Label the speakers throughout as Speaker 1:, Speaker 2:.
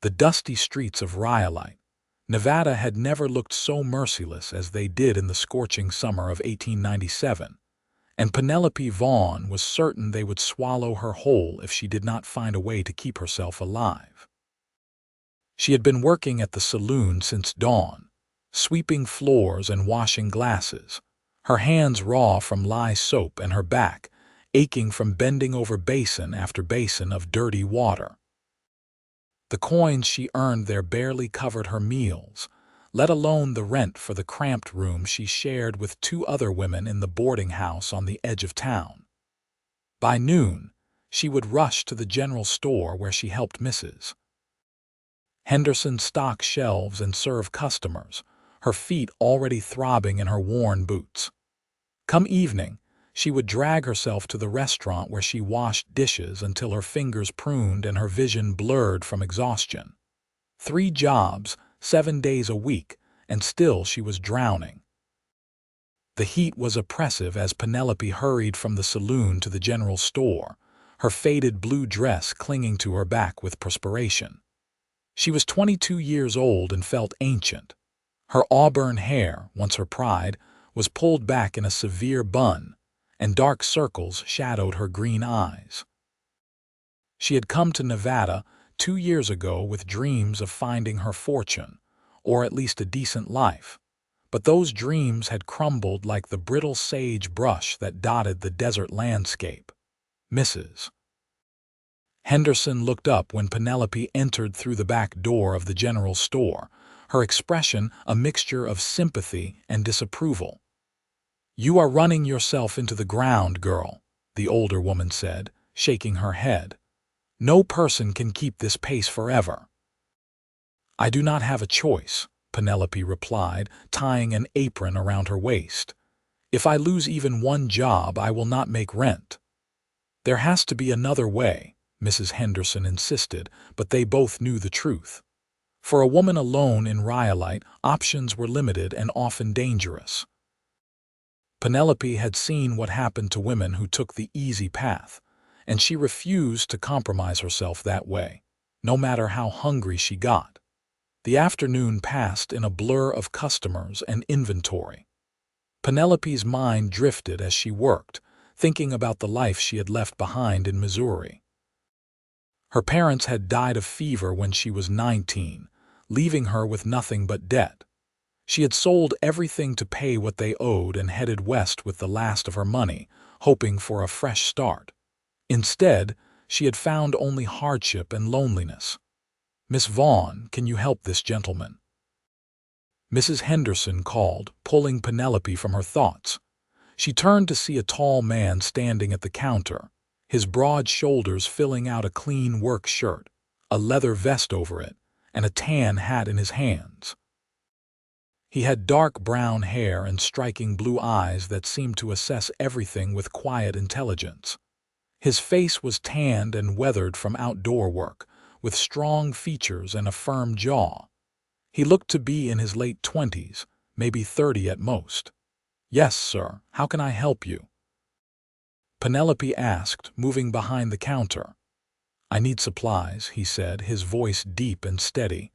Speaker 1: The dusty streets of Rhyolite, Nevada had never looked so merciless as they did in the scorching summer of 1897, and Penelope Vaughn was certain they would swallow her whole if she did not find a way to keep herself alive. She had been working at the saloon since dawn, sweeping floors and washing glasses, her hands raw from lye soap and her back aching from bending over basin after basin of dirty water. The coins she earned there barely covered her meals, let alone the rent for the cramped room she shared with two other women in the boarding house on the edge of town. By noon, she would rush to the general store where she helped Mrs. Henderson stock shelves and serve customers, her feet already throbbing in her worn boots. Come evening, she would drag herself to the restaurant where she washed dishes until her fingers pruned and her vision blurred from exhaustion. 3 jobs, 7 days a week, and still she was drowning. The heat was oppressive as Penelope hurried from the saloon to the general store, her faded blue dress clinging to her back with perspiration. She was 22 years old and felt ancient. Her auburn hair, once her pride, was pulled back in a severe bun, and dark circles shadowed her green eyes. She had come to Nevada 2 years ago with dreams of finding her fortune, or at least a decent life, but those dreams had crumbled like the brittle sage brush that dotted the desert landscape. Mrs. Henderson looked up when Penelope entered through the back door of the general store, her expression a mixture of sympathy and disapproval. "You are running yourself into the ground, girl," the older woman said, shaking her head. "No person can keep this pace forever." "I do not have a choice," Penelope replied, tying an apron around her waist. "If I lose even one job, I will not make rent." "There has to be another way," Mrs. Henderson insisted, but they both knew the truth. For a woman alone in Rhyolite, options were limited and often dangerous. Penelope had seen what happened to women who took the easy path, and she refused to compromise herself that way, no matter how hungry she got. The afternoon passed in a blur of customers and inventory. Penelope's mind drifted as she worked, thinking about the life she had left behind in Missouri. Her parents had died of fever when she was 19, leaving her with nothing but debt. She had sold everything to pay what they owed and headed west with the last of her money, hoping for a fresh start. Instead, she had found only hardship and loneliness. "Miss Vaughn, can you help this gentleman?" Mrs. Henderson called, pulling Penelope from her thoughts. She turned to see a tall man standing at the counter, his broad shoulders filling out a clean work shirt, a leather vest over it, and a tan hat in his hands. He had dark brown hair and striking blue eyes that seemed to assess everything with quiet intelligence. His face was tanned and weathered from outdoor work, with strong features and a firm jaw. He looked to be in his late 20s, maybe 30 at most. "Yes, sir, how can I help you?" Penelope asked, moving behind the counter. "I need supplies," he said, his voice deep and steady.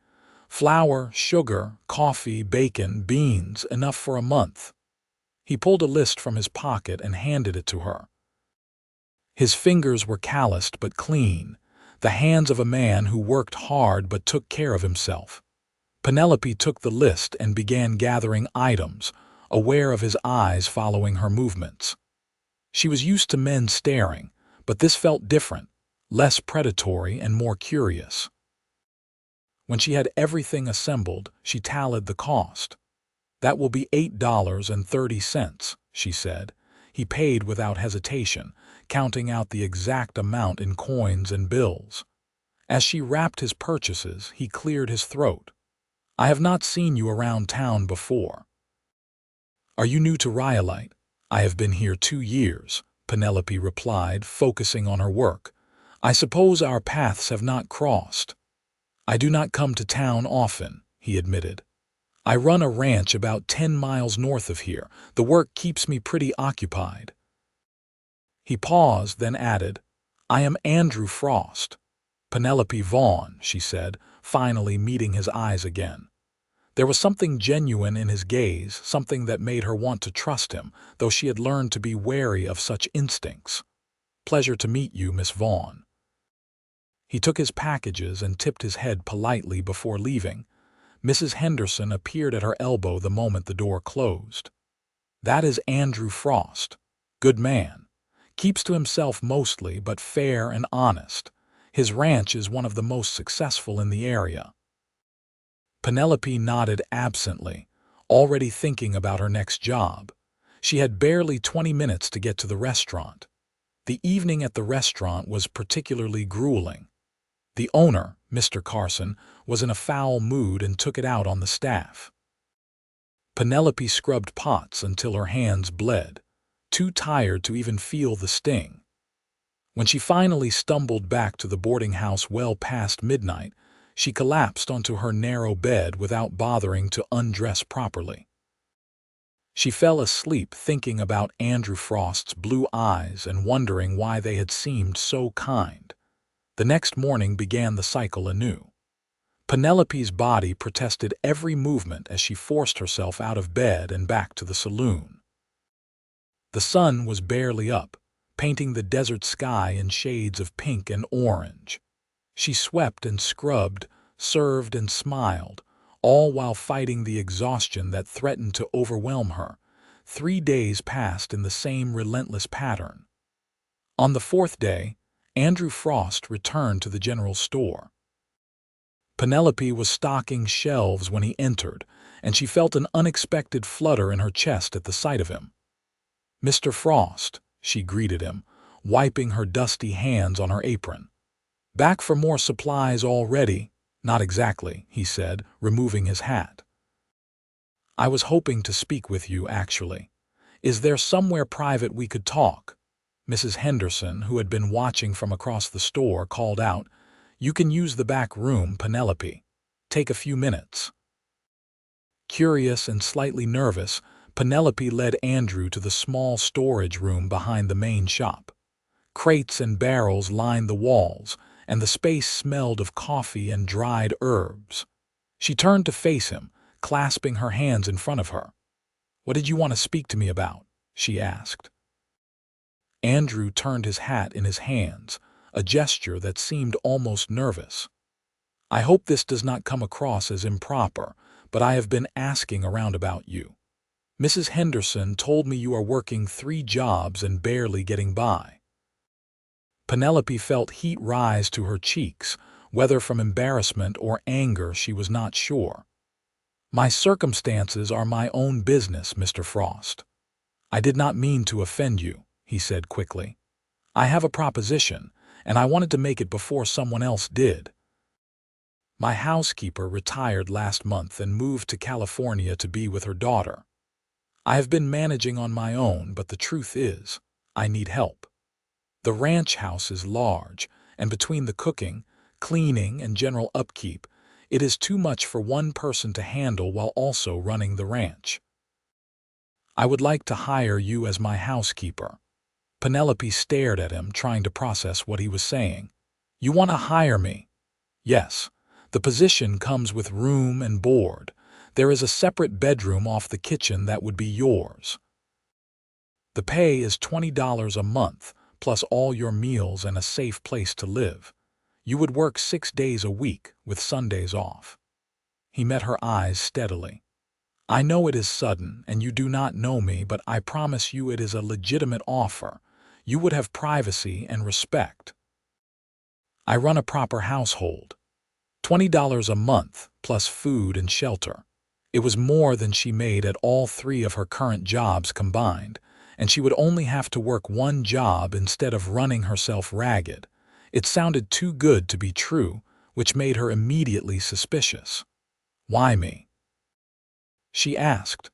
Speaker 1: "Flour, sugar, coffee, bacon, beans, enough for a month." He pulled a list from his pocket and handed it to her. His fingers were calloused but clean, the hands of a man who worked hard but took care of himself. Penelope took the list and began gathering items, aware of his eyes following her movements. She was used to men staring, but this felt different, less predatory and more curious. When she had everything assembled, she tallied the cost. "That will be $8.30, she said. He paid without hesitation, counting out the exact amount in coins and bills. As she wrapped his purchases, he cleared his throat. "I have not seen you around town before." "Are you new to Rhyolite?" "I have been here 2 years, Penelope replied, focusing on her work. "I suppose our paths have not crossed." "I do not come to town often," he admitted. "I run a ranch about 10 miles north of here. The work keeps me pretty occupied." He paused, then added, "I am Andrew Frost." "Penelope Vaughn," she said, finally meeting his eyes again. There was something genuine in his gaze, something that made her want to trust him, though she had learned to be wary of such instincts. "Pleasure to meet you, Miss Vaughn." He took his packages and tipped his head politely before leaving. Mrs. Henderson appeared at her elbow the moment the door closed. "That is Andrew Frost. Good man. Keeps to himself mostly, but fair and honest. His ranch is one of the most successful in the area." Penelope nodded absently, already thinking about her next job. She had barely 20 minutes to get to the restaurant. The evening at the restaurant was particularly grueling. The owner, Mr. Carson, was in a foul mood and took it out on the staff. Penelope scrubbed pots until her hands bled, too tired to even feel the sting. When she finally stumbled back to the boarding house well past midnight, she collapsed onto her narrow bed without bothering to undress properly. She fell asleep thinking about Andrew Frost's blue eyes and wondering why they had seemed so kind. The next morning began the cycle anew. Penelope's body protested every movement as she forced herself out of bed and back to the saloon. The sun was barely up, painting the desert sky in shades of pink and orange. She swept and scrubbed, served and smiled, all while fighting the exhaustion that threatened to overwhelm her. 3 days passed in the same relentless pattern. On the 4th day, Andrew Frost returned to the general store. Penelope was stocking shelves when he entered, and she felt an unexpected flutter in her chest at the sight of him. "Mr. Frost," she greeted him, wiping her dusty hands on her apron. "Back for more supplies already?" "Not exactly," he said, removing his hat. "I was hoping to speak with you, actually. Is there somewhere private we could talk?" Mrs. Henderson, who had been watching from across the store, called out, "You can use the back room, Penelope. Take a few minutes." Curious and slightly nervous, Penelope led Andrew to the small storage room behind the main shop. Crates and barrels lined the walls, and the space smelled of coffee and dried herbs. She turned to face him, clasping her hands in front of her. "What did you want to speak to me about?" she asked. Andrew turned his hat in his hands, a gesture that seemed almost nervous. "I hope this does not come across as improper, but I have been asking around about you. Mrs. Henderson told me you are working 3 jobs and barely getting by." Penelope felt heat rise to her cheeks, whether from embarrassment or anger she was not sure. "My circumstances are my own business, Mr. Frost. I did not mean to offend you," he said quickly. "I have a proposition, and I wanted to make it before someone else did. My housekeeper retired last month and moved to California to be with her daughter. I have been managing on my own, but the truth is, I need help. The ranch house is large, and between the cooking, cleaning, and general upkeep, it is too much for one person to handle while also running the ranch. I would like to hire you as my housekeeper." Penelope stared at him, trying to process what he was saying. "You want to hire me?" "Yes. The position comes with room and board. There is a separate bedroom off the kitchen that would be yours. The pay is $20 a month, plus all your meals and a safe place to live. You would work 6 days a week, with Sundays off." He met her eyes steadily. "I know it is sudden, and you do not know me, but I promise you it is a legitimate offer. You would have privacy and respect. I run a proper household. $20 a month, plus food and shelter." It was more than she made at all 3 of her current jobs combined, and she would only have to work 1 job instead of running herself ragged. It sounded too good to be true, which made her immediately suspicious. "Why me?" she asked.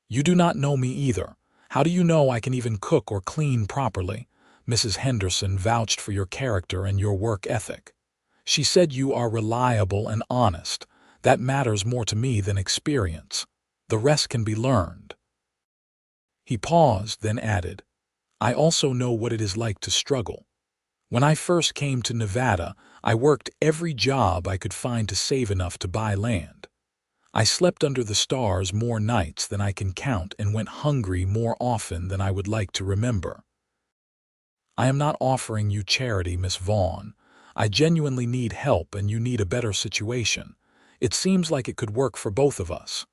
Speaker 1: "You do not know me either. How do you know I can even cook or clean properly? Mrs. Henderson vouched for your character and your work ethic. She said you are reliable and honest. That matters more to me than experience. The rest can be learned." He paused, then added, "I also know what it is like to struggle. When I first came to Nevada, I worked every job I could find to save enough to buy land. I slept under the stars more nights than I can count and went hungry more often than I would like to remember. I am not offering you charity, Miss Vaughn. I genuinely need help and you need a better situation. It seems like it could work for both of us."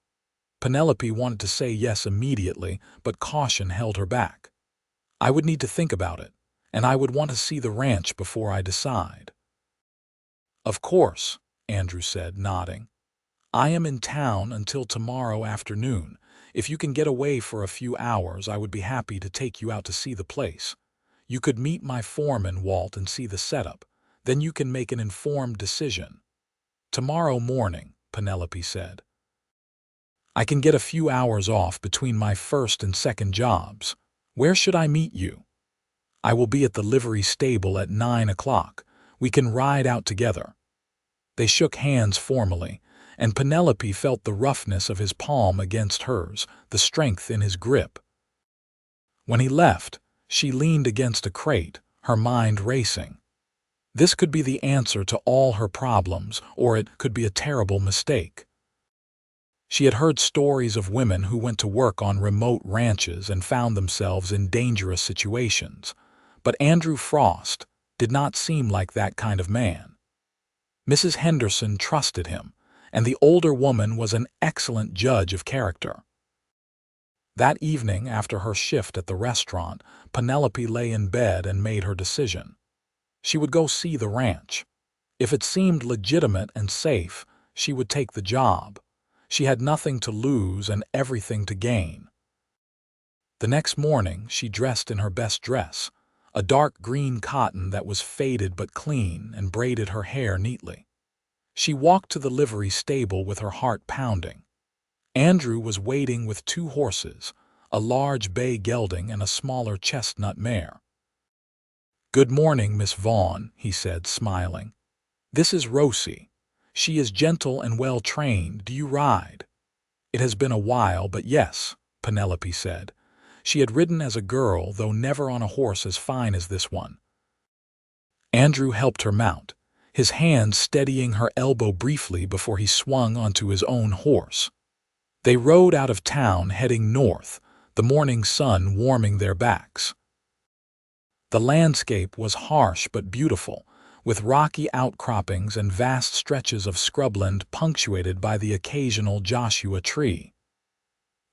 Speaker 1: Penelope wanted to say yes immediately, but caution held her back. "I would need to think about it, and I would want to see the ranch before I decide." "Of course," Andrew said, nodding. "I am in town until tomorrow afternoon. If you can get away for a few hours, I would be happy to take you out to see the place. You could meet my foreman, Walt, and see the setup. Then you can make an informed decision." "Tomorrow morning," Penelope said. "I can get a few hours off between my first and second jobs. Where should I meet you?" "I will be at the livery stable at 9 o'clock. We can ride out together." They shook hands formally, and Penelope felt the roughness of his palm against hers, the strength in his grip. When he left, she leaned against a crate, her mind racing. This could be the answer to all her problems, or it could be a terrible mistake. She had heard stories of women who went to work on remote ranches and found themselves in dangerous situations, but Andrew Frost did not seem like that kind of man. Mrs. Henderson trusted him, and the older woman was an excellent judge of character. That evening, after her shift at the restaurant, Penelope lay in bed and made her decision. She would go see the ranch. If it seemed legitimate and safe, she would take the job. She had nothing to lose and everything to gain. The next morning, she dressed in her best dress, a dark green cotton that was faded but clean, and braided her hair neatly. She walked to the livery stable with her heart pounding. Andrew was waiting with 2 horses, a large bay gelding and a smaller chestnut mare. "Good morning, Miss Vaughn," he said, smiling. "This is Rosie. She is gentle and well-trained. Do you ride?" "It has been a while, but yes," Penelope said. She had ridden as a girl, though never on a horse as fine as this one. Andrew helped her mount, his hand steadying her elbow briefly before he swung onto his own horse. They rode out of town, heading north, the morning sun warming their backs. The landscape was harsh but beautiful, with rocky outcroppings and vast stretches of scrubland punctuated by the occasional Joshua tree.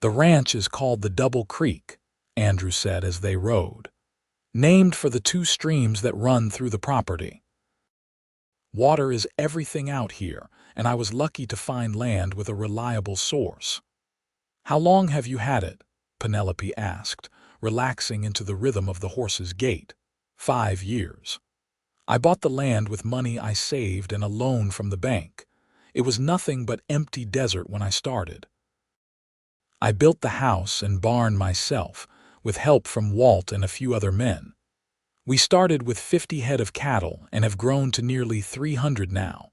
Speaker 1: "The ranch is called the Double Creek," Andrew said as they rode, "named for the 2 streams that run through the property. Water is everything out here, and I was lucky to find land with a reliable source." "How long have you had it?" Penelope asked, relaxing into the rhythm of the horse's gait. "5 years. I bought the land with money I saved and a loan from the bank. It was nothing but empty desert when I started. I built the house and barn myself, with help from Walt and a few other men. We started with 50 head of cattle and have grown to nearly 300 now.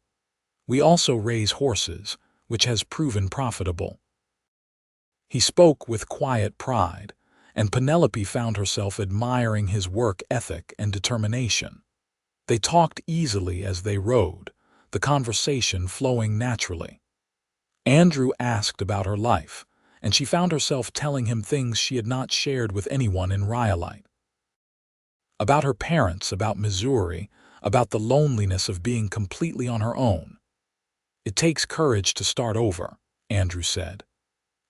Speaker 1: We also raise horses, which has proven profitable." He spoke with quiet pride, and Penelope found herself admiring his work ethic and determination. They talked easily as they rode, the conversation flowing naturally. Andrew asked about her life, and she found herself telling him things she had not shared with anyone in Rhyolite. About her parents, about Missouri, about the loneliness of being completely on her own. "It takes courage to start over," Andrew said.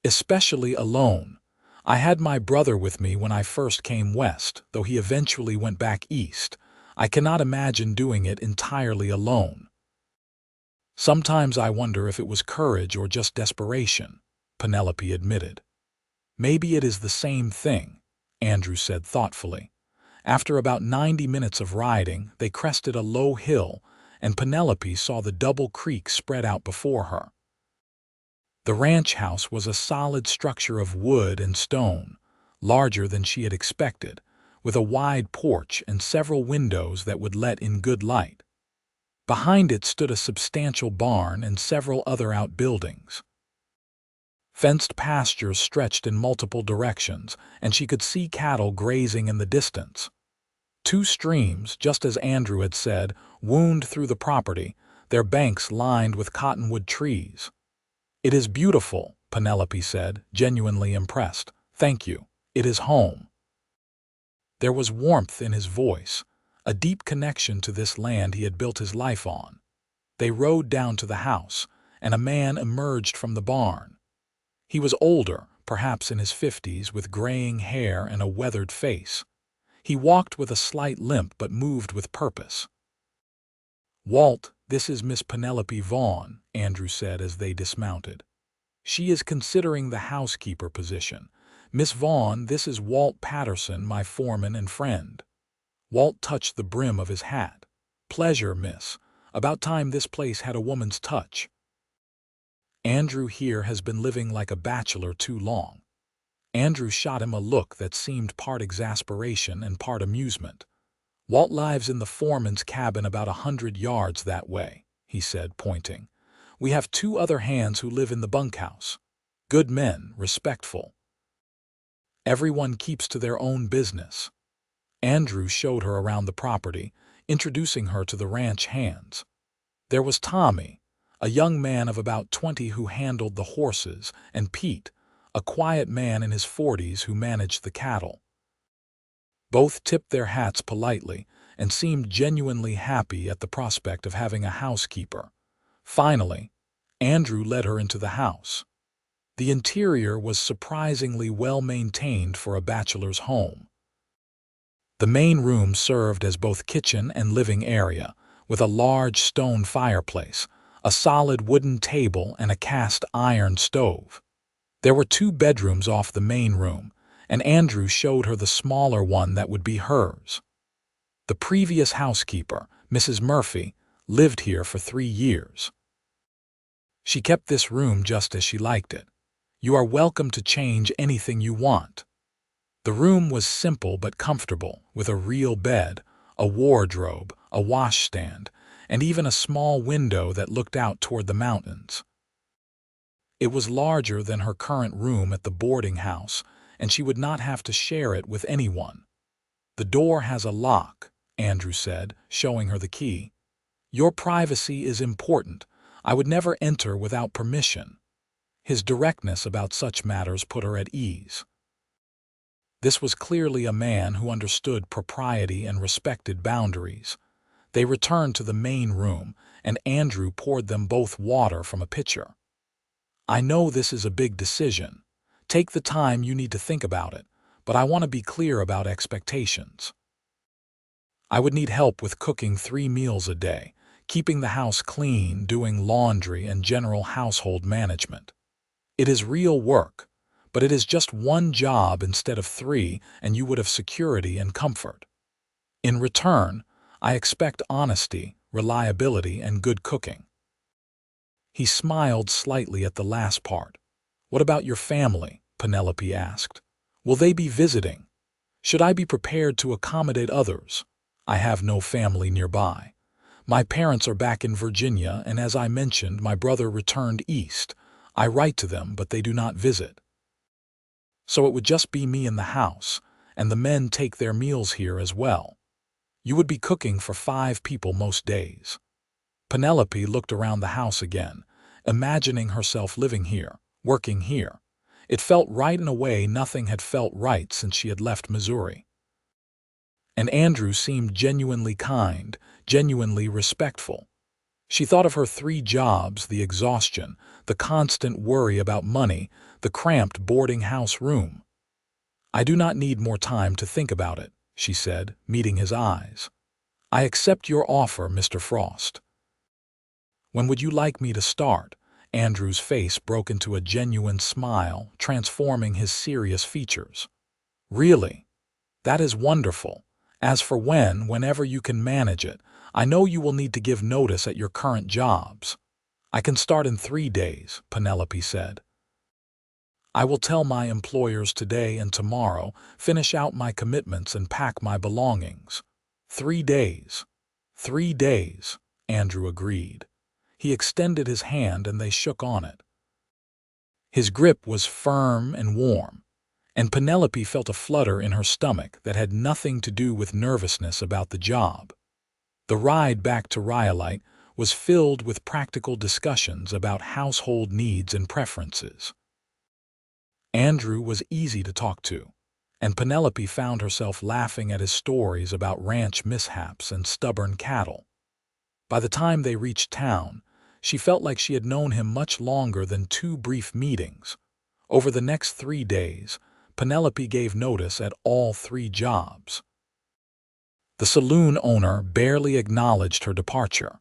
Speaker 1: "Especially alone. I had my brother with me when I first came west, though he eventually went back east. I cannot imagine doing it entirely alone." "Sometimes I wonder if it was courage or just desperation," Penelope admitted. "Maybe it is the same thing," Andrew said thoughtfully. After about 90 minutes of riding, they crested a low hill, and Penelope saw the Double Creek spread out before her. The ranch house was a solid structure of wood and stone, larger than she had expected, with a wide porch and several windows that would let in good light. Behind it stood a substantial barn and several other outbuildings. Fenced pastures stretched in multiple directions, and she could see cattle grazing in the distance. Two streams, just as Andrew had said, wound through the property, their banks lined with cottonwood trees. "It is beautiful," Penelope said, genuinely impressed. "Thank you. It is home." There was warmth in his voice, a deep connection to this land he had built his life on. They rode down to the house, and a man emerged from the barn. He was older, perhaps in his 50s, with graying hair and a weathered face. He walked with a slight limp but moved with purpose. "Walt, this is Miss Penelope Vaughn," Andrew said as they dismounted. "She is considering the housekeeper position. Miss Vaughn, this is Walt Patterson, my foreman and friend." Walt touched the brim of his hat. "Pleasure, miss. About time this place had a woman's touch." "Andrew here has been living like a bachelor too long." Andrew shot him a look that seemed part exasperation and part amusement. "Walt lives in the foreman's cabin about 100 yards that way," he said, pointing. "We have two other hands who live in the bunkhouse. Good men, respectful. Everyone keeps to their own business." Andrew showed her around the property, introducing her to the ranch hands. There was Tommy, a young man of about 20 who handled the horses, and Pete, a quiet man in his 40s who managed the cattle. Both tipped their hats politely and seemed genuinely happy at the prospect of having a housekeeper. Finally, Andrew led her into the house. The interior was surprisingly well maintained for a bachelor's home. The main room served as both kitchen and living area, with a large stone fireplace, a solid wooden table, and a cast iron stove. There were two bedrooms off the main room, and Andrew showed her the smaller one that would be hers. The previous housekeeper, Mrs. Murphy, lived here for 3 years. She kept this room just as she liked it. "You are welcome to change anything you want." The room was simple but comfortable, with a real bed, a wardrobe, a washstand, and even a small window that looked out toward the mountains. It was larger than her current room at the boarding house, and she would not have to share it with anyone. "The door has a lock," Andrew said, showing her the key. "Your privacy is important. I would never enter without permission." His directness about such matters put her at ease. This was clearly a man who understood propriety and respected boundaries. They returned to the main room, and Andrew poured them both water from a pitcher. "I know this is a big decision. Take the time you need to think about it, but I want to be clear about expectations. I would need help with cooking 3 meals a day, keeping the house clean, doing laundry, and general household management. It is real work, but it is just one job instead of 3, and you would have security and comfort. In return, I expect honesty, reliability, and good cooking." He smiled slightly at the last part. "What about your family?" Penelope asked. "Will they be visiting? Should I be prepared to accommodate others?" "I have no family nearby. My parents are back in Virginia, and as I mentioned, my brother returned east. I write to them, but they do not visit. So it would just be me in the house, and the men take their meals here as well. You would be cooking for 5 people most days." Penelope looked around the house again, imagining herself living here, working here. It felt right in a way nothing had felt right since she had left Missouri. And Andrew seemed genuinely kind, genuinely respectful. She thought of her 3 jobs, the exhaustion, the constant worry about money, the cramped boarding house room. "I do not need more time to think about it," she said, meeting his eyes. "I accept your offer, Mr. Frost." "When would you like me to start?" Andrew's face broke into a genuine smile, transforming his serious features. "Really? That is wonderful. As for whenever you can manage it, I know you will need to give notice at your current jobs." "I can start in 3 days," Penelope said. "I will tell my employers today and tomorrow, finish out my commitments and pack my belongings." 3 days. 3 days, Andrew agreed. He extended his hand and they shook on it. His grip was firm and warm. and Penelope felt a flutter in her stomach that had nothing to do with nervousness about the job. The ride back to Rhyolite was filled with practical discussions about household needs and preferences. Andrew was easy to talk to, and Penelope found herself laughing at his stories about ranch mishaps and stubborn cattle. By the time they reached town, she felt like she had known him much longer than 2 brief meetings. Over the next 3 days, Penelope gave notice at all 3 jobs. The saloon owner barely acknowledged her departure.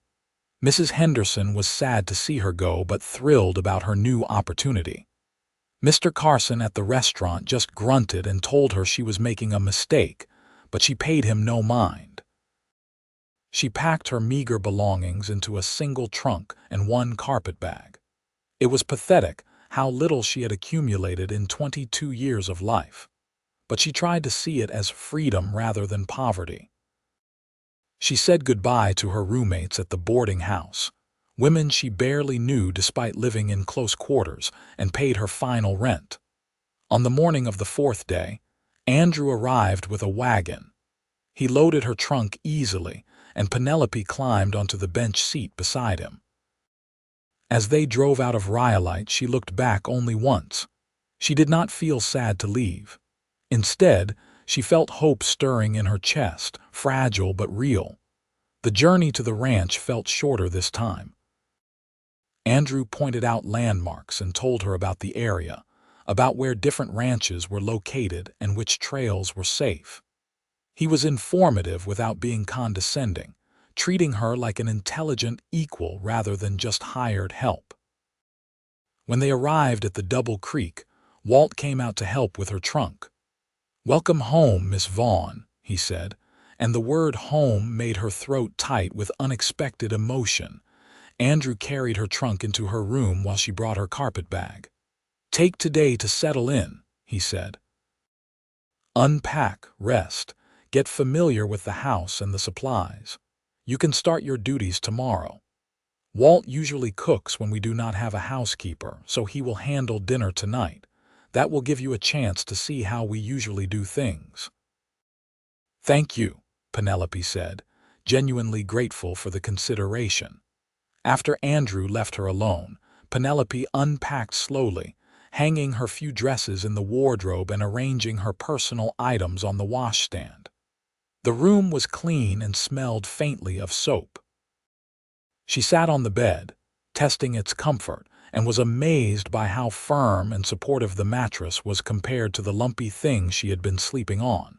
Speaker 1: Mrs. Henderson was sad to see her go but thrilled about her new opportunity. Mr. Carson at the restaurant just grunted and told her she was making a mistake, but she paid him no mind. She packed her meager belongings into a single trunk and 1 carpet bag. It was pathetic how little she had accumulated in 22 years of life, but she tried to see it as freedom rather than poverty. She said goodbye to her roommates at the boarding house, women she barely knew despite living in close quarters, and paid her final rent. On the morning of the 4th day, Andrew arrived with a wagon. He loaded her trunk easily, and Penelope climbed onto the bench seat beside him. As they drove out of Rhyolite, she looked back only once. She did not feel sad to leave. Instead, she felt hope stirring in her chest, fragile but real. The journey to the ranch felt shorter this time. Andrew pointed out landmarks and told her about the area, about where different ranches were located and which trails were safe. He was informative without being condescending, treating her like an intelligent equal rather than just hired help. When they arrived at the Double Creek, Walt came out to help with her trunk. "Welcome home, Miss Vaughn," he said, and the word home made her throat tight with unexpected emotion. Andrew carried her trunk into her room while she brought her carpet bag. "Take today to settle in," he said. "Unpack, rest, get familiar with the house and the supplies. You can start your duties tomorrow. Walt usually cooks when we do not have a housekeeper, so he will handle dinner tonight. That will give you a chance to see how we usually do things." "Thank you," Penelope said, genuinely grateful for the consideration. After Andrew left her alone, Penelope unpacked slowly, hanging her few dresses in the wardrobe and arranging her personal items on the washstand. The room was clean and smelled faintly of soap. She sat on the bed, testing its comfort, and was amazed by how firm and supportive the mattress was compared to the lumpy thing she had been sleeping on.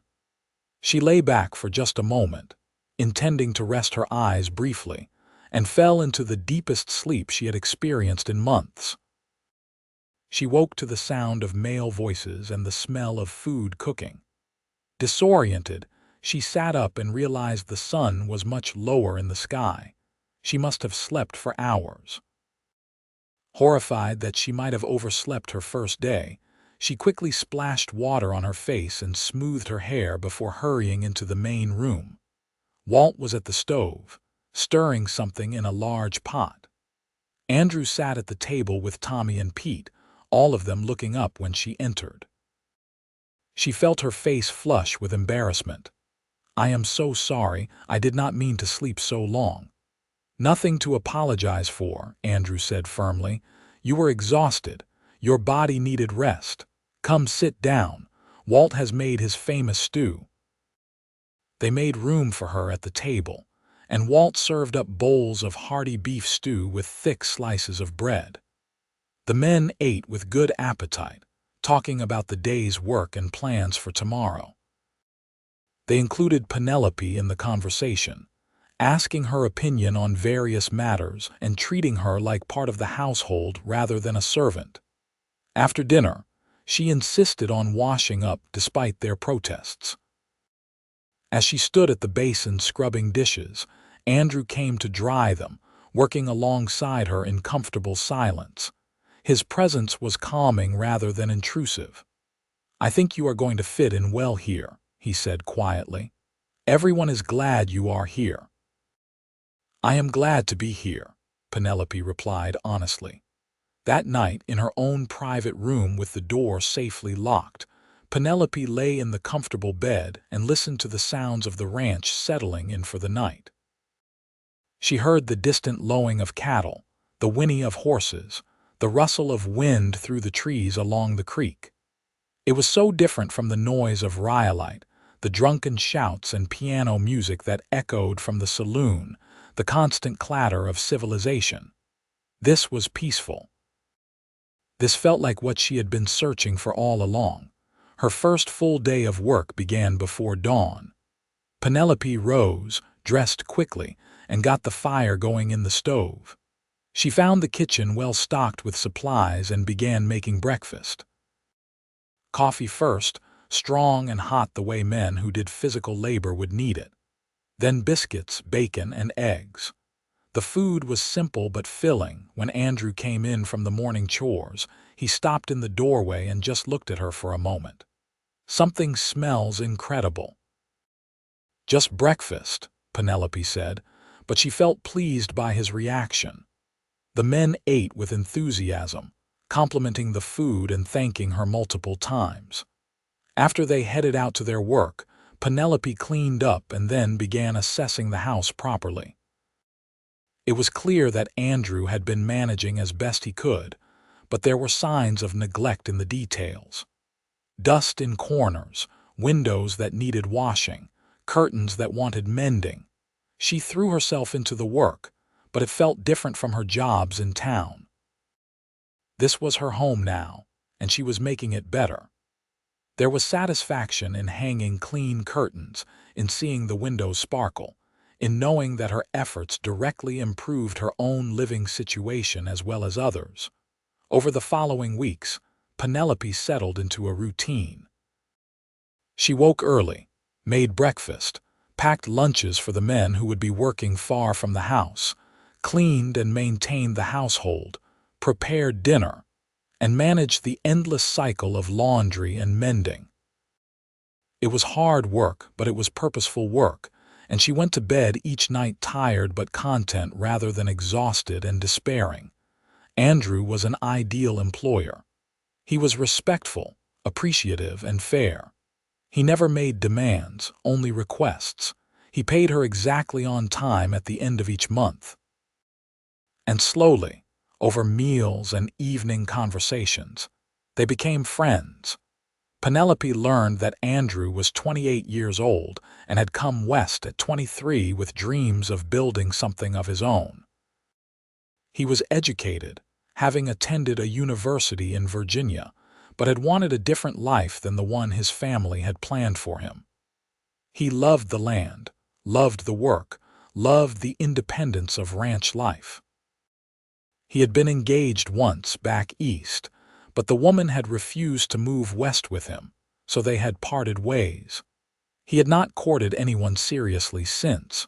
Speaker 1: She lay back for just a moment, intending to rest her eyes briefly, and fell into the deepest sleep she had experienced in months. She woke to the sound of male voices and the smell of food cooking. Disoriented, she sat up and realized the sun was much lower in the sky. She must have slept for hours. Horrified that she might have overslept her first day, she quickly splashed water on her face and smoothed her hair before hurrying into the main room. Walt was at the stove, stirring something in a large pot. Andrew sat at the table with Tommy and Pete, all of them looking up when she entered. She felt her face flush with embarrassment. "I am so sorry, I did not mean to sleep so long." "Nothing to apologize for," Andrew said firmly. "You were exhausted. Your body needed rest. Come sit down. Walt has made his famous stew." They made room for her at the table, and Walt served up bowls of hearty beef stew with thick slices of bread. The men ate with good appetite, talking about the day's work and plans for tomorrow. They included Penelope in the conversation, asking her opinion on various matters and treating her like part of the household rather than a servant. After dinner, she insisted on washing up despite their protests. As she stood at the basin scrubbing dishes, Andrew came to dry them, working alongside her in comfortable silence. His presence was calming rather than intrusive. "I think you are going to fit in well here," he said quietly. "Everyone is glad you are here." "I am glad to be here," Penelope replied honestly. That night, in her own private room with the door safely locked, Penelope lay in the comfortable bed and listened to the sounds of the ranch settling in for the night. She heard the distant lowing of cattle, the whinny of horses, the rustle of wind through the trees along the creek. It was so different from the noise of Rhyolite, the drunken shouts and piano music that echoed from the saloon, the constant clatter of civilization. This was peaceful. This felt like what she had been searching for all along. Her first full day of work began before dawn. Penelope rose, dressed quickly, and got the fire going in the stove. She found the kitchen well stocked with supplies and began making breakfast. Coffee first, strong and hot the way men who did physical labor would need it. Then biscuits, bacon, and eggs. The food was simple but filling. When Andrew came in from the morning chores, he stopped in the doorway and just looked at her for a moment. "Something smells incredible." "Just breakfast," Penelope said, but she felt pleased by his reaction. The men ate with enthusiasm, complimenting the food and thanking her multiple times. After they headed out to their work, Penelope cleaned up and then began assessing the house properly. It was clear that Andrew had been managing as best he could, but there were signs of neglect in the details. Dust in corners, windows that needed washing, curtains that wanted mending. She threw herself into the work, but it felt different from her jobs in town. This was her home now, and she was making it better. There was satisfaction in hanging clean curtains, in seeing the windows sparkle, in knowing that her efforts directly improved her own living situation as well as others. Over the following weeks, Penelope settled into a routine. She woke early, made breakfast, packed lunches for the men who would be working far from the house, cleaned and maintained the household, prepared dinner, and managed the endless cycle of laundry and mending. It was hard work, but it was purposeful work, and she went to bed each night tired but content rather than exhausted and despairing. Andrew was an ideal employer. He was respectful, appreciative, and fair. He never made demands, only requests. He paid her exactly on time at the end of each month. And slowly, over meals and evening conversations, they became friends. Penelope learned that Andrew was 28 years old and had come west at 23 with dreams of building something of his own. He was educated, having attended a university in Virginia, but had wanted a different life than the one his family had planned for him. He loved the land, loved the work, loved the independence of ranch life. He had been engaged once back east, but the woman had refused to move west with him, so they had parted ways. He had not courted anyone seriously since.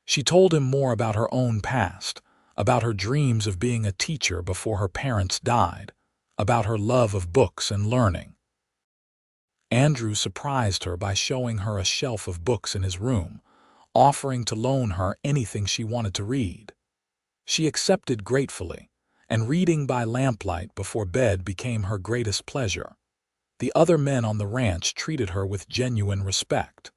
Speaker 1: She told him more about her own past, about her dreams of being a teacher before her parents died, about her love of books and learning. Andrew surprised her by showing her a shelf of books in his room, offering to loan her anything she wanted to read. She accepted gratefully, and reading by lamplight before bed became her greatest pleasure. The other men on the ranch treated her with genuine respect.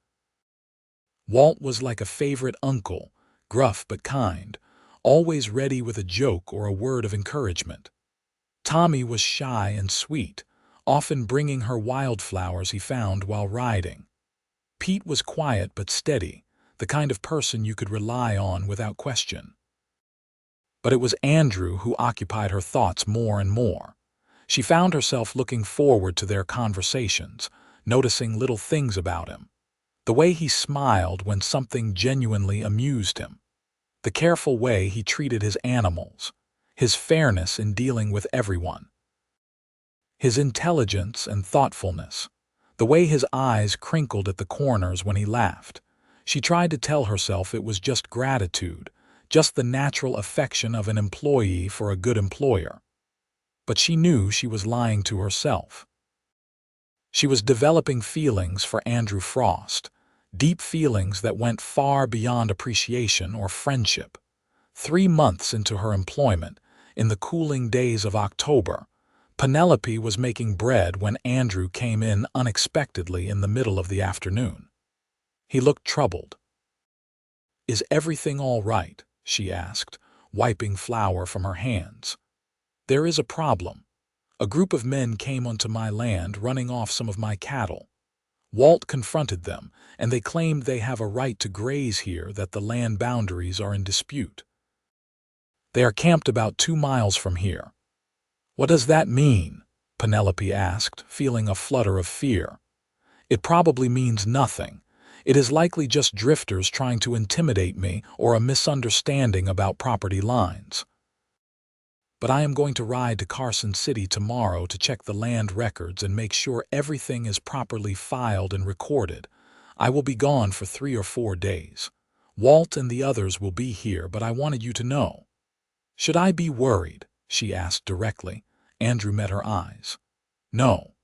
Speaker 1: Walt was like a favorite uncle, gruff but kind, always ready with a joke or a word of encouragement. Tommy was shy and sweet, often bringing her wildflowers he found while riding. Pete was quiet but steady, the kind of person you could rely on without question. But it was Andrew who occupied her thoughts more and more. She found herself looking forward to their conversations, noticing little things about him. The way he smiled when something genuinely amused him. The careful way he treated his animals. His fairness in dealing with everyone. His intelligence and thoughtfulness. The way his eyes crinkled at the corners when he laughed. She tried to tell herself it was just gratitude, just the natural affection of an employee for a good employer. But she knew she was lying to herself. She was developing feelings for Andrew Frost, deep feelings that went far beyond appreciation or friendship. 3 months into her employment, in the cooling days of October, Penelope was making bread when Andrew came in unexpectedly in the middle of the afternoon. He looked troubled. "Is everything all right?" she asked, wiping flour from her hands. "There is a problem. A group of men came onto my land running off some of my cattle. Walt confronted them, and they claimed they have a right to graze here, that the land boundaries are in dispute. They are camped about 2 miles from here." "What does that mean?" Penelope asked, feeling a flutter of fear. "It probably means nothing. It is likely just drifters trying to intimidate me or a misunderstanding about property lines. But I am going to ride to Carson City tomorrow to check the land records and make sure everything is properly filed and recorded. I will be gone for 3 or 4 days. Walt and the others will be here, but I wanted you to know." "Should I be worried?" she asked directly. Andrew met her eyes. "No.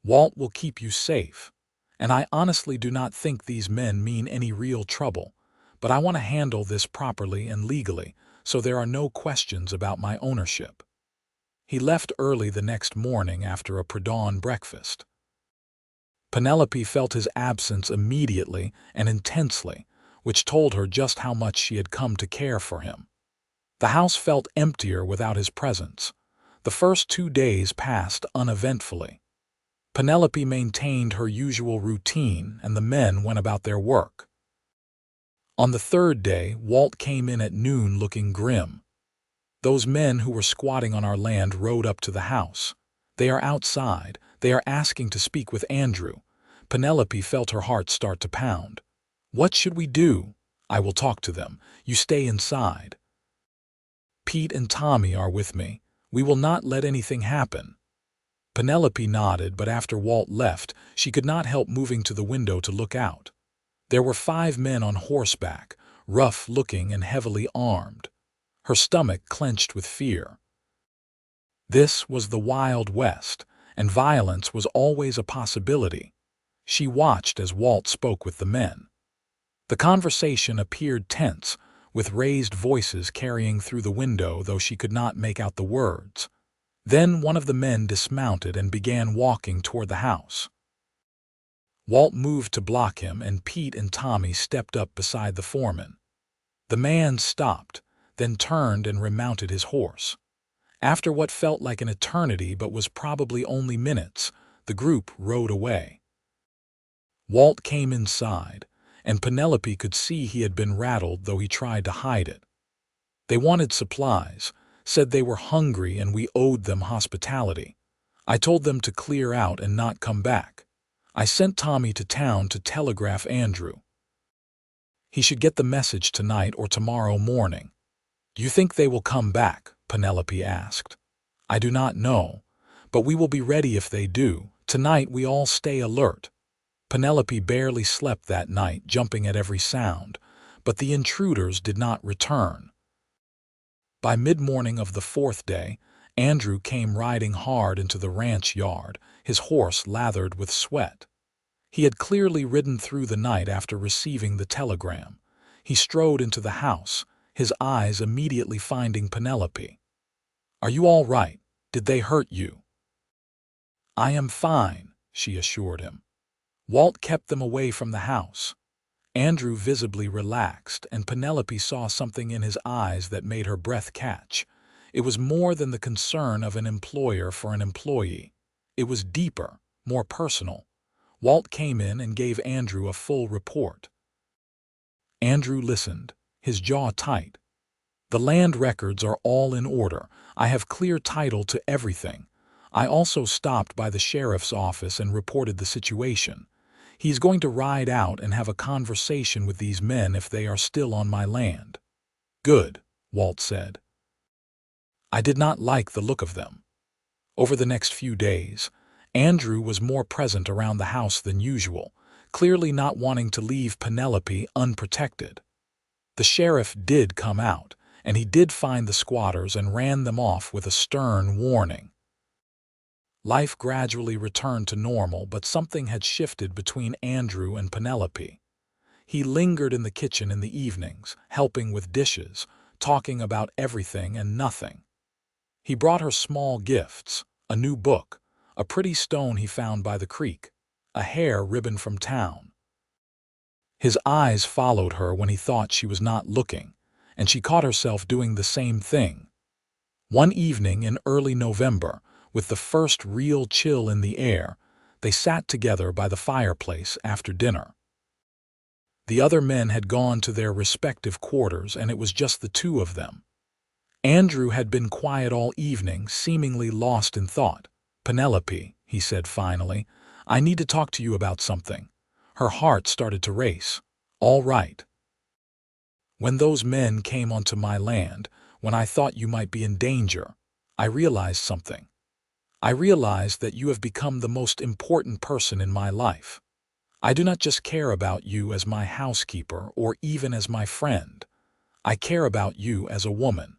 Speaker 1: Walt will keep you safe. And I honestly do not think these men mean any real trouble, but I want to handle this properly and legally, so there are no questions about my ownership." He left early the next morning after a pre-dawn breakfast. Penelope felt his absence immediately and intensely, which told her just how much she had come to care for him. The house felt emptier without his presence. The first 2 days passed uneventfully. Penelope maintained her usual routine, and the men went about their work. On the 3rd day, Walt came in at noon looking grim. "Those men who were squatting on our land rode up to the house. They are outside. They are asking to speak with Andrew." Penelope felt her heart start to pound. "What should we do?" "I will talk to them. You stay inside. Pete and Tommy are with me. We will not let anything happen." Penelope nodded, but after Walt left, she could not help moving to the window to look out. There were 5 men on horseback, rough-looking and heavily armed. Her stomach clenched with fear. This was the Wild West, and violence was always a possibility. She watched as Walt spoke with the men. The conversation appeared tense, with raised voices carrying through the window, though she could not make out the words. Then one of the men dismounted and began walking toward the house. Walt moved to block him, and Pete and Tommy stepped up beside the foreman. The man stopped, then turned and remounted his horse. After what felt like an eternity but was probably only minutes, the group rode away. Walt came inside, and Penelope could see he had been rattled, though he tried to hide it. "They wanted supplies, said they were hungry and we owed them hospitality. I told them to clear out and not come back. I sent Tommy to town to telegraph Andrew. He should get the message tonight or tomorrow morning." "Do you think they will come back?" Penelope asked. "I do not know, but we will be ready if they do. Tonight we all stay alert." Penelope barely slept that night, jumping at every sound, but the intruders did not return. By mid-morning of the 4th day, Andrew came riding hard into the ranch yard, his horse lathered with sweat. He had clearly ridden through the night after receiving the telegram. He strode into the house, his eyes immediately finding Penelope. "Are you all right? Did they hurt you?" "I am fine," she assured him. Walt kept them away from the house. Andrew visibly relaxed, and Penelope saw something in his eyes that made her breath catch. It was more than the concern of an employer for an employee. It was deeper, more personal. Walt came in and gave Andrew a full report. Andrew listened, his jaw tight. "The land records are all in order. I have clear title to everything. I also stopped by the sheriff's office and reported the situation. He's going to ride out and have a conversation with these men if they are still on my land." "Good," Walt said. "I did not like the look of them." Over the next few days, Andrew was more present around the house than usual, clearly not wanting to leave Penelope unprotected. The sheriff did come out, and he did find the squatters and ran them off with a stern warning. Life gradually returned to normal, but something had shifted between Andrew and Penelope. He lingered in the kitchen in the evenings, helping with dishes, talking about everything and nothing. He brought her small gifts, a new book, a pretty stone he found by the creek, a hair ribbon from town. His eyes followed her when he thought she was not looking, and she caught herself doing the same thing. One evening in early November, with the first real chill in the air, they sat together by the fireplace after dinner. The other men had gone to their respective quarters, and it was just the two of them. Andrew had been quiet all evening, seemingly lost in thought. "Penelope," he said finally, "I need to talk to you about something." Her heart started to race. "All right." "When those men came onto my land, when I thought you might be in danger, I realized something. I realized that you have become the most important person in my life. I do not just care about you as my housekeeper or even as my friend. I care about you as a woman.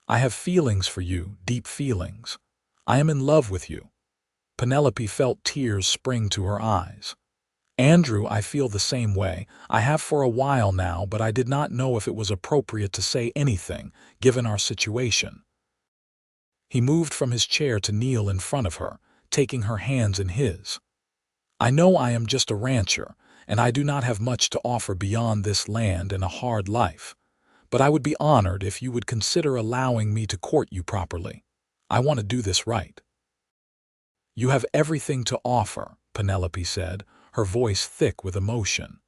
Speaker 1: I have feelings for you, deep feelings. I am in love with you." Penelope felt tears spring to her eyes. "Andrew, I feel the same way. I have for a while now, but I did not know if it was appropriate to say anything, given our situation." He moved from his chair to kneel in front of her, taking her hands in his. "I know I am just a rancher, and I do not have much to offer beyond this land and a hard life. But I would be honored if you would consider allowing me to court you properly. I want to do this right." "You have everything to offer," Penelope said, her voice thick with emotion.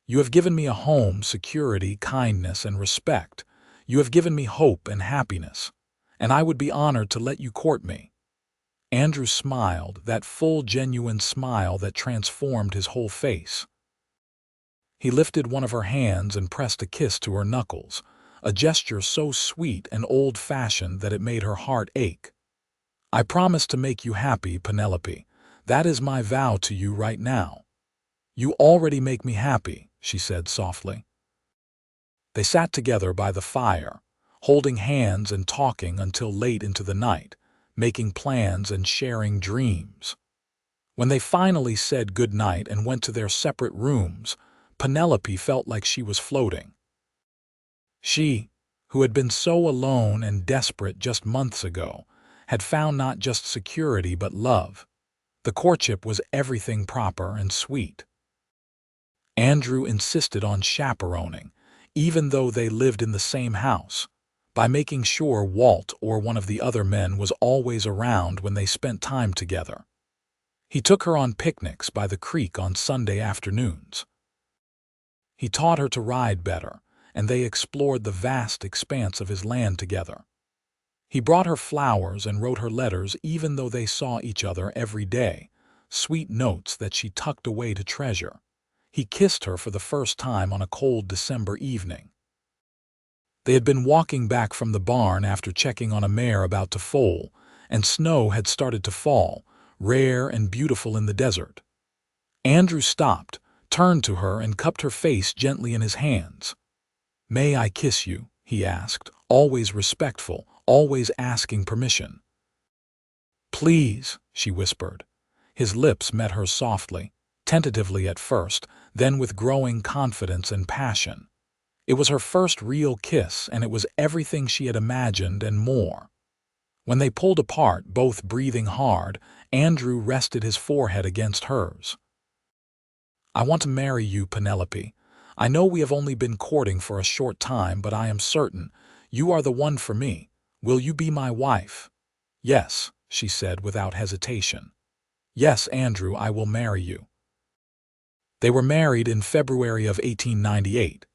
Speaker 1: "You have given me a home, security, kindness, and respect. You have given me hope and happiness, and I would be honored to let you court me." Andrew smiled, that full, genuine smile that transformed his whole face. He lifted one of her hands and pressed a kiss to her knuckles, a gesture so sweet and old-fashioned that it made her heart ache. "I promise to make you happy, Penelope. That is my vow to you right now." "You already make me happy," she said softly. They sat together by the fire, holding hands and talking until late into the night, making plans and sharing dreams. When they finally said good night and went to their separate rooms, Penelope felt like she was floating. She, who had been so alone and desperate just months ago, had found not just security but love. The courtship was everything proper and sweet. Andrew insisted on chaperoning, even though they lived in the same house, by making sure Walt or one of the other men was always around when they spent time together. He took her on picnics by the creek on Sunday afternoons. He taught her to ride better, and they explored the vast expanse of his land together. He brought her flowers and wrote her letters even though they saw each other every day, sweet notes that she tucked away to treasure. He kissed her for the first time on a cold December evening. They had been walking back from the barn after checking on a mare about to foal, and snow had started to fall, rare and beautiful in the desert. Andrew stopped, turned to her and cupped her face gently in his hands. "May I kiss you?" he asked, always respectful, always asking permission. "Please," she whispered. His lips met hers softly, tentatively at first, then with growing confidence and passion. It was her first real kiss, and it was everything she had imagined and more. When they pulled apart, both breathing hard, Andrew rested his forehead against hers. "I want to marry you, Penelope. I know we have only been courting for a short time, but I am certain you are the one for me. Will you be my wife?" "Yes," she said without hesitation. "Yes, Andrew, I will marry you." They were married in February of 1898,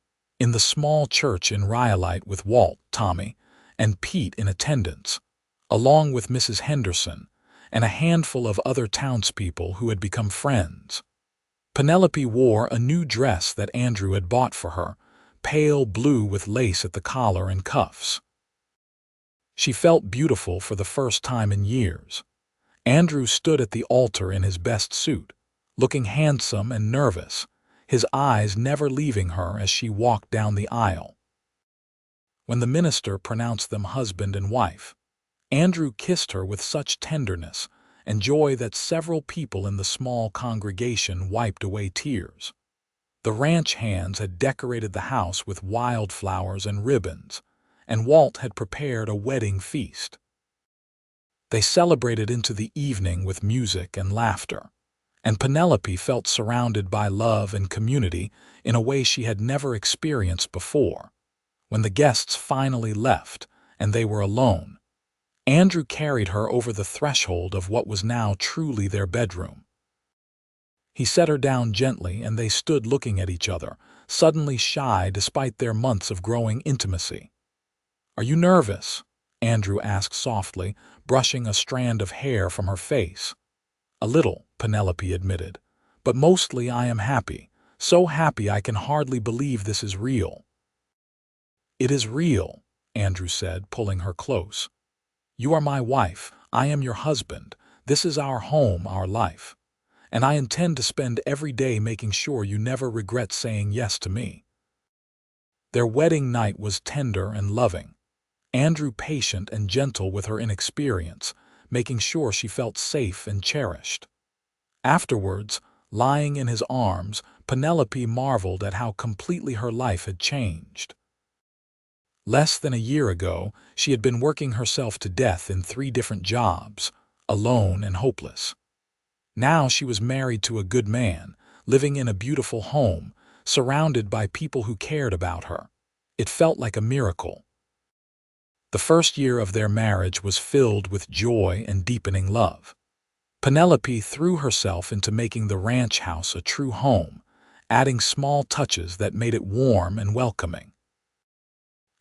Speaker 1: in the small church in Rhyolite with Walt, Tommy, and Pete in attendance, along with Mrs. Henderson and a handful of other townspeople who had become friends. Penelope wore a new dress that Andrew had bought for her, pale blue with lace at the collar and cuffs. She felt beautiful for the first time in years. Andrew stood at the altar in his best suit, looking handsome and nervous, his eyes never leaving her as she walked down the aisle. When the minister pronounced them husband and wife, Andrew kissed her with such tenderness and joy that several people in the small congregation wiped away tears. The ranch hands had decorated the house with wildflowers and ribbons, and Walt had prepared a wedding feast. They celebrated into the evening with music and laughter, and Penelope felt surrounded by love and community in a way she had never experienced before. When the guests finally left and they were alone, Andrew carried her over the threshold of what was now truly their bedroom. He set her down gently and they stood looking at each other, suddenly shy despite their months of growing intimacy. "Are you nervous?" Andrew asked softly, brushing a strand of hair from her face. "A little," Penelope admitted, "but mostly I am happy, so happy I can hardly believe this is real." "It is real," Andrew said, pulling her close. "You are my wife, I am your husband, this is our home, our life. And I intend to spend every day making sure you never regret saying yes to me." Their wedding night was tender and loving, Andrew patient and gentle with her inexperience, making sure she felt safe and cherished. Afterwards, lying in his arms, Penelope marveled at how completely her life had changed. Less than a year ago, she had been working herself to death in 3 different jobs, alone and hopeless. Now she was married to a good man, living in a beautiful home, surrounded by people who cared about her. It felt like a miracle. The first year of their marriage was filled with joy and deepening love. Penelope threw herself into making the ranch house a true home, adding small touches that made it warm and welcoming.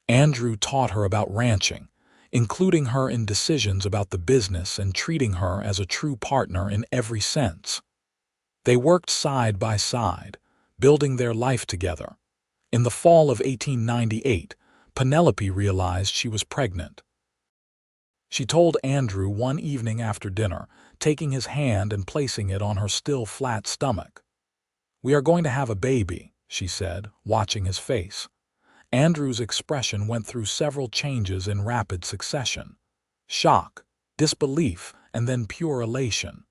Speaker 1: Andrew taught her about ranching, including her in decisions about the business and treating her as a true partner in every sense. They worked side by side, building their life together. In the fall of 1898, Penelope realized she was pregnant. She told Andrew one evening after dinner, taking his hand and placing it on her still flat stomach. "We are going to have a baby," she said, watching his face. Andrew's expression went through several changes in rapid succession: shock, disbelief, and then pure elation.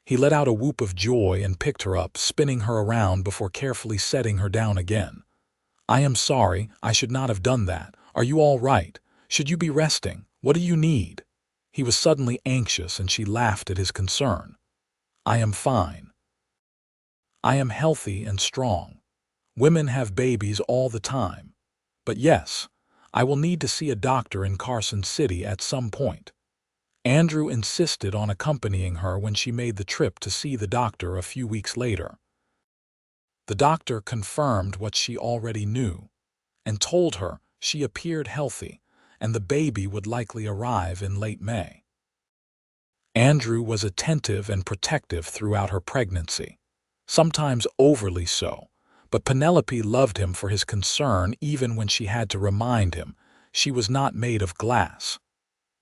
Speaker 1: He let out a whoop of joy and picked her up, spinning her around before carefully setting her down again. "I am sorry, I should not have done that. Are you all right? Should you be resting? What do you need?" He was suddenly anxious and she laughed at his concern. "I am fine. I am healthy and strong. Women have babies all the time. But yes, I will need to see a doctor in Carson City at some point." Andrew insisted on accompanying her when she made the trip to see the doctor a few weeks later. The doctor confirmed what she already knew and told her she appeared healthy and the baby would likely arrive in late May. Andrew was attentive and protective throughout her pregnancy, sometimes overly so, but Penelope loved him for his concern even when she had to remind him she was not made of glass.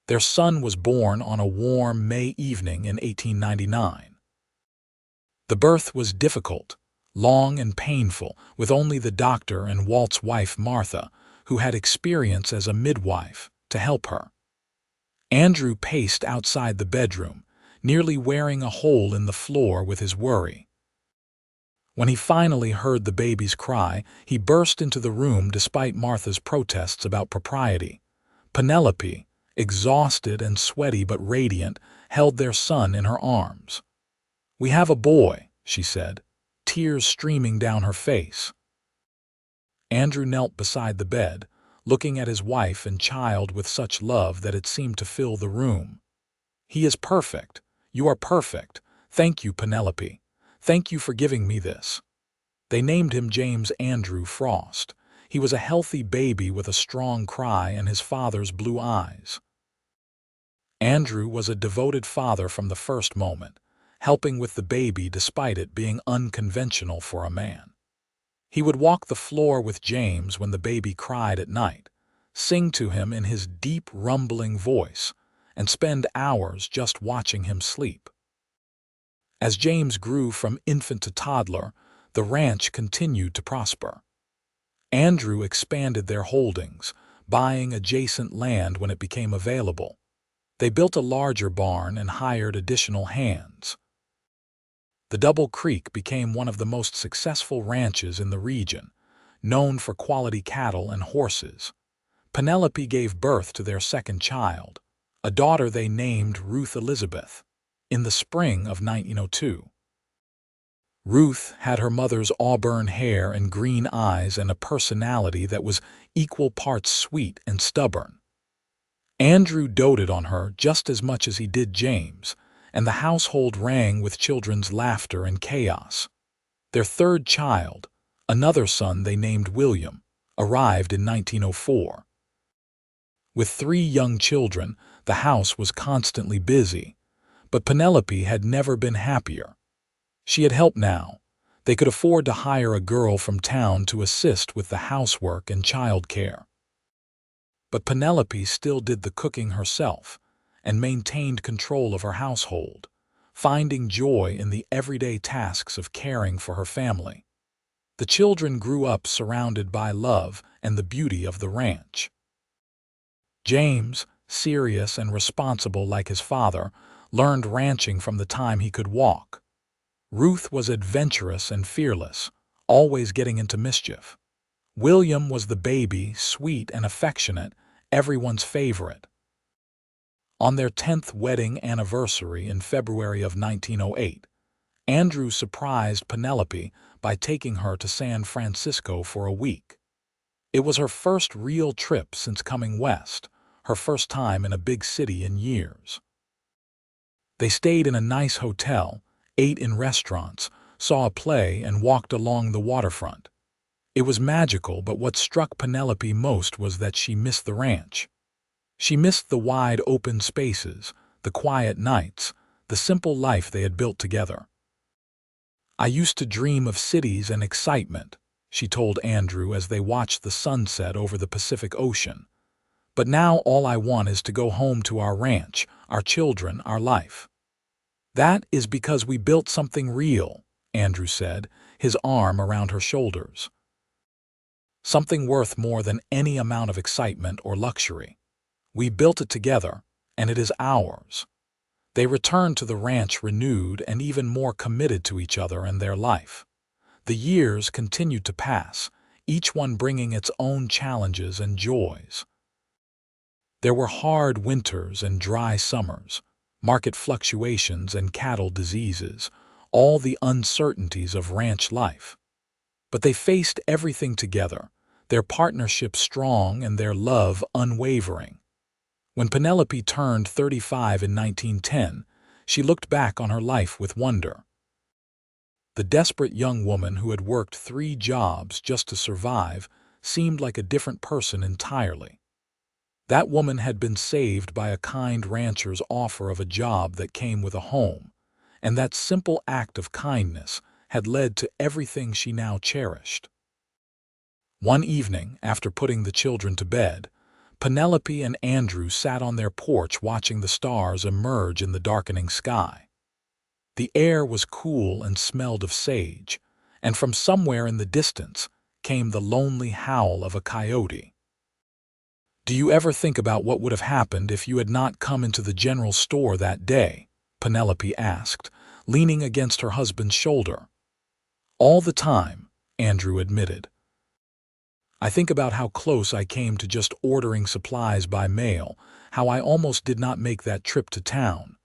Speaker 1: Their son was born on a warm May evening in 1899. The birth was difficult, long and painful, with only the doctor and Walt's wife Martha, who had experience as a midwife, to help her. Andrew paced outside the bedroom, nearly wearing a hole in the floor with his worry. When he finally heard the baby's cry, he burst into the room despite Martha's protests about propriety. Penelope, exhausted and sweaty but radiant, held their son in her arms. "We have a boy," she said, tears streaming down her face. Andrew knelt beside the bed, looking at his wife and child with such love that it seemed to fill the room. "He is perfect. You are perfect. Thank you, Penelope. Thank you for giving me this." They named him James Andrew Frost. He was a healthy baby with a strong cry and his father's blue eyes. Andrew was a devoted father from the first moment, helping with the baby despite it being unconventional for a man. He would walk the floor with James when the baby cried at night, sing to him in his deep, rumbling voice, and spend hours just watching him sleep. As James grew from infant to toddler, the ranch continued to prosper. Andrew expanded their holdings, buying adjacent land when it became available. They built a larger barn and hired additional hands. The Double Creek became one of the most successful ranches in the region, known for quality cattle and horses. Penelope gave birth to their second child, a daughter they named Ruth Elizabeth, in the spring of 1902. Ruth had her mother's auburn hair and green eyes and a personality that was equal parts sweet and stubborn. Andrew doted on her just as much as he did James, and the household rang with children's laughter and chaos. Their third child, another son they named William, arrived in 1904. With 3 young children, the house was constantly busy, but Penelope had never been happier. She had help now. They could afford to hire a girl from town to assist with the housework and childcare. But Penelope still did the cooking herself and maintained control of her household, finding joy in the everyday tasks of caring for her family. The children grew up surrounded by love and the beauty of the ranch. James, serious and responsible like his father, learned ranching from the time he could walk. Ruth was adventurous and fearless, always getting into mischief. William was the baby, sweet and affectionate, everyone's favorite. On their 10th wedding anniversary in February of 1908, Andrew surprised Penelope by taking her to San Francisco for a week. It was her first real trip since coming west, her first time in a big city in years. They stayed in a nice hotel, ate in restaurants, saw a play, and walked along the waterfront. It was magical, but what struck Penelope most was that she missed the ranch. She missed the wide open spaces, the quiet nights, the simple life they had built together. "I used to dream of cities and excitement," she told Andrew as they watched the sunset over the Pacific Ocean. "But now all I want is to go home to our ranch, our children, our life." "That is because we built something real," Andrew said, his arm around her shoulders. "Something worth more than any amount of excitement or luxury. We built it together, and it is ours." They returned to the ranch renewed and even more committed to each other and their life. The years continued to pass, each one bringing its own challenges and joys. There were hard winters and dry summers, market fluctuations and cattle diseases, all the uncertainties of ranch life. But they faced everything together, their partnership strong and their love unwavering. When Penelope turned 35 in 1910, she looked back on her life with wonder. The desperate young woman who had worked 3 jobs just to survive seemed like a different person entirely. That woman had been saved by a kind rancher's offer of a job that came with a home, and that simple act of kindness had led to everything she now cherished. One evening, after putting the children to bed, Penelope and Andrew sat on their porch watching the stars emerge in the darkening sky. The air was cool and smelled of sage, and from somewhere in the distance came the lonely howl of a coyote. "Do you ever think about what would have happened if you had not come into the general store that day?" Penelope asked, leaning against her husband's shoulder. "All the time," Andrew admitted. "I think about how close I came to just ordering supplies by mail, how I almost did not make that trip to town.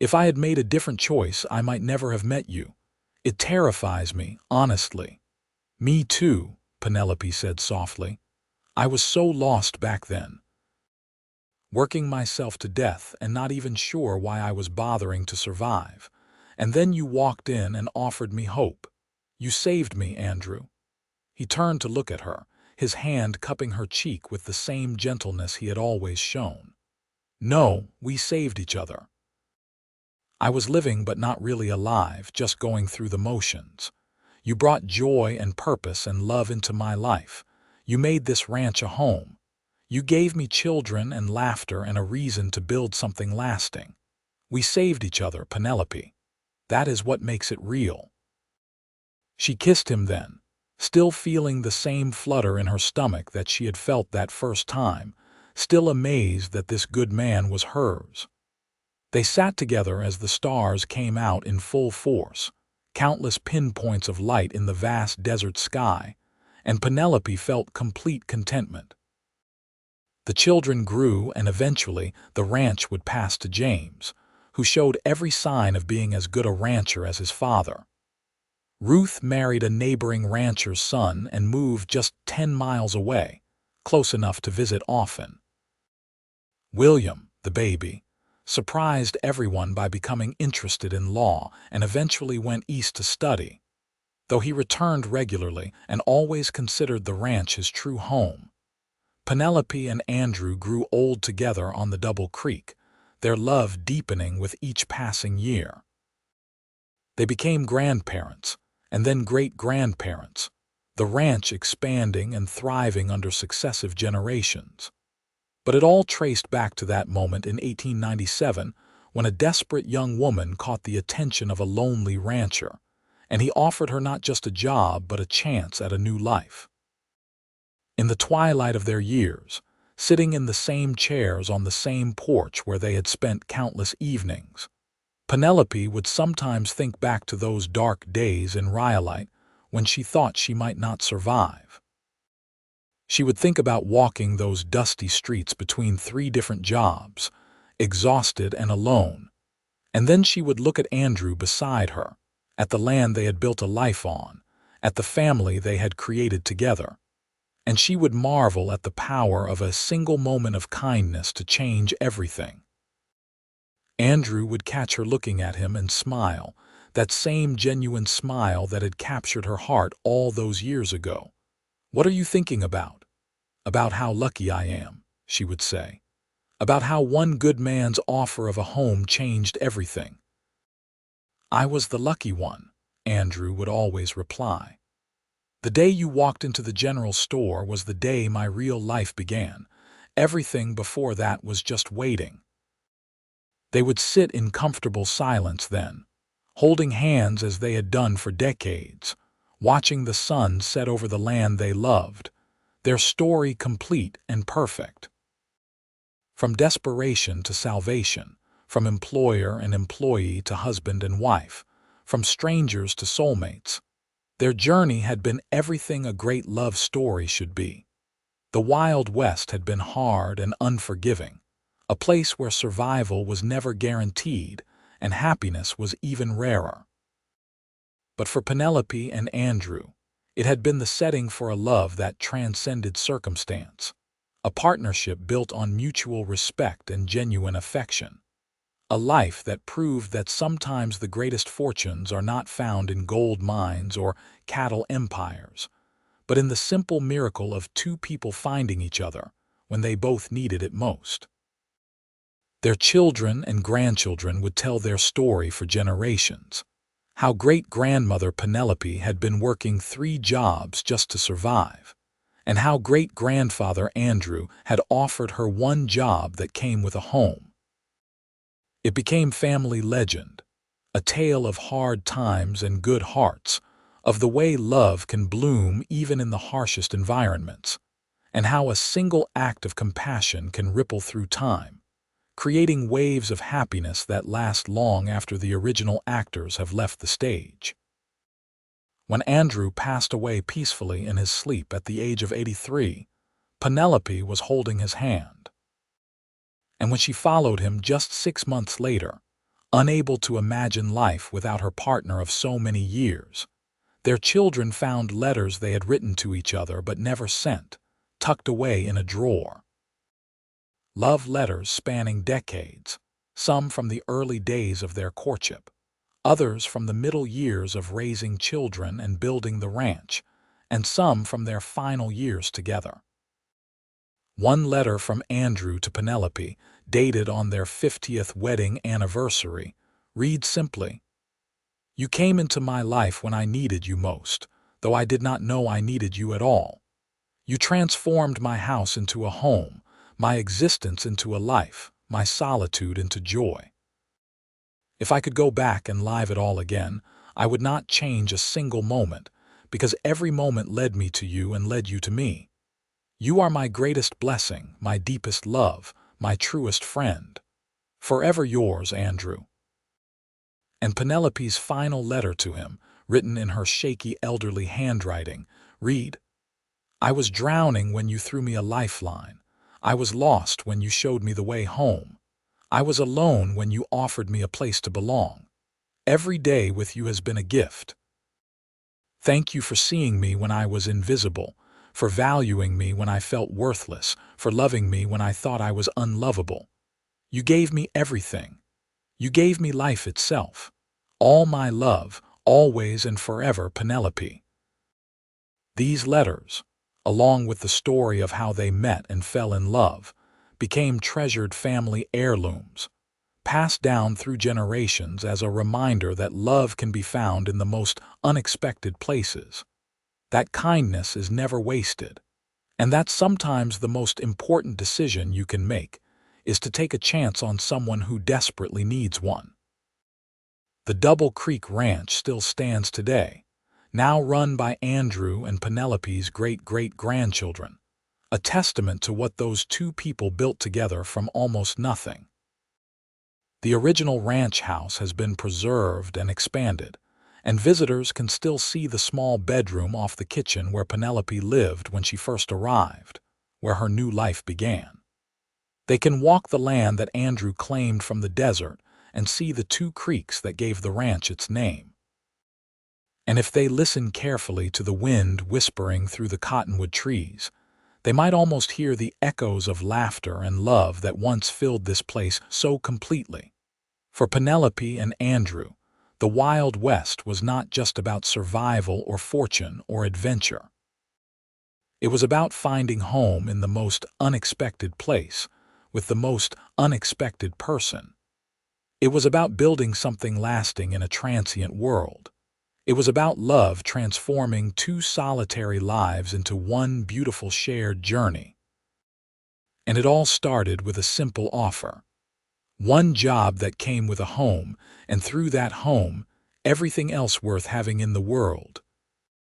Speaker 1: If I had made a different choice, I might never have met you. It terrifies me, honestly." "Me too," Penelope said softly. "I was so lost back then, working myself to death and not even sure why I was bothering to survive. And then you walked in and offered me hope. You saved me, Andrew." He turned to look at her, his hand cupping her cheek with the same gentleness he had always shown. "No, we saved each other. I was living but not really alive, just going through the motions. You brought joy and purpose and love into my life. You made this ranch a home. You gave me children and laughter and a reason to build something lasting. We saved each other, Penelope. That is what makes it real." She kissed him then, still feeling the same flutter in her stomach that she had felt that first time, still amazed that this good man was hers. They sat together as the stars came out in full force, countless pinpoints of light in the vast desert sky, and Penelope felt complete contentment. The children grew, and eventually the ranch would pass to James, who showed every sign of being as good a rancher as his father. Ruth married a neighboring rancher's son and moved just 10 miles away, close enough to visit often. William, the baby, surprised everyone by becoming interested in law and eventually went east to study, though he returned regularly and always considered the ranch his true home. Penelope and Andrew grew old together on the Double Creek, their love deepening with each passing year. They became grandparents, and then great-grandparents, the ranch expanding and thriving under successive generations. But it all traced back to that moment in 1897 when a desperate young woman caught the attention of a lonely rancher, and he offered her not just a job but a chance at a new life. In the twilight of their years, sitting in the same chairs on the same porch where they had spent countless evenings, Penelope would sometimes think back to those dark days in Rhyolite when she thought she might not survive. She would think about walking those dusty streets between 3 different jobs, exhausted and alone, and then she would look at Andrew beside her, at the land they had built a life on, at the family they had created together, and she would marvel at the power of a single moment of kindness to change everything. Andrew would catch her looking at him and smile, that same genuine smile that had captured her heart all those years ago. "What are you thinking about?" "About how lucky I am," she would say. "About how one good man's offer of a home changed everything." "I was the lucky one," Andrew would always reply. "The day you walked into the general store was the day my real life began. Everything before that was just waiting." They would sit in comfortable silence then, holding hands as they had done for decades, watching the sun set over the land they loved, their story complete and perfect. From desperation to salvation, from employer and employee to husband and wife, from strangers to soulmates, their journey had been everything a great love story should be. The Wild West had been hard and unforgiving, a place where survival was never guaranteed and happiness was even rarer. But for Penelope and Andrew, it had been the setting for a love that transcended circumstance, a partnership built on mutual respect and genuine affection, a life that proved that sometimes the greatest fortunes are not found in gold mines or cattle empires, but in the simple miracle of 2 people finding each other when they both needed it most. Their children and grandchildren would tell their story for generations, how great-grandmother Penelope had been working 3 jobs just to survive, and how great-grandfather Andrew had offered her one job that came with a home. It became family legend, a tale of hard times and good hearts, of the way love can bloom even in the harshest environments, and how a single act of compassion can ripple through time, creating waves of happiness that last long after the original actors have left the stage. When Andrew passed away peacefully in his sleep at the age of 83, Penelope was holding his hand. And when she followed him just 6 months later, unable to imagine life without her partner of so many years, their children found letters they had written to each other but never sent, tucked away in a drawer. Love letters spanning decades, some from the early days of their courtship, others from the middle years of raising children and building the ranch, and some from their final years together. One letter from Andrew to Penelope, dated on their 50th wedding anniversary, reads simply, "You came into my life when I needed you most, though I did not know I needed you at all. You transformed my house into a home, my existence into a life, my solitude into joy. If I could go back and live it all again, I would not change a single moment, because every moment led me to you and led you to me. You are my greatest blessing, my deepest love, my truest friend. Forever yours, Andrew." And Penelope's final letter to him, written in her shaky elderly handwriting, read, "I was drowning when you threw me a lifeline. I was lost when you showed me the way home. I was alone when you offered me a place to belong. Every day with you has been a gift. Thank you for seeing me when I was invisible, for valuing me when I felt worthless, for loving me when I thought I was unlovable. You gave me everything. You gave me life itself. All my love, always and forever, Penelope. These letters, along with the story of how they met and fell in love, became treasured family heirlooms, passed down through generations as a reminder that love can be found in the most unexpected places, that kindness is never wasted, and that sometimes the most important decision you can make is to take a chance on someone who desperately needs one. The Double Creek Ranch still stands today, now run by Andrew and Penelope's great-great-grandchildren, a testament to what those two people built together from almost nothing. The original ranch house has been preserved and expanded, and visitors can still see the small bedroom off the kitchen where Penelope lived when she first arrived, where her new life began. They can walk the land that Andrew claimed from the desert and see the two creeks that gave the ranch its name. And if they listen carefully to the wind whispering through the cottonwood trees, they might almost hear the echoes of laughter and love that once filled this place so completely. For Penelope and Andrew, the Wild West was not just about survival or fortune or adventure. It was about finding home in the most unexpected place, with the most unexpected person. It was about building something lasting in a transient world. It was about love transforming two solitary lives into one beautiful shared journey. And it all started with a simple offer. One job that came with a home, and through that home, everything else worth having in the world.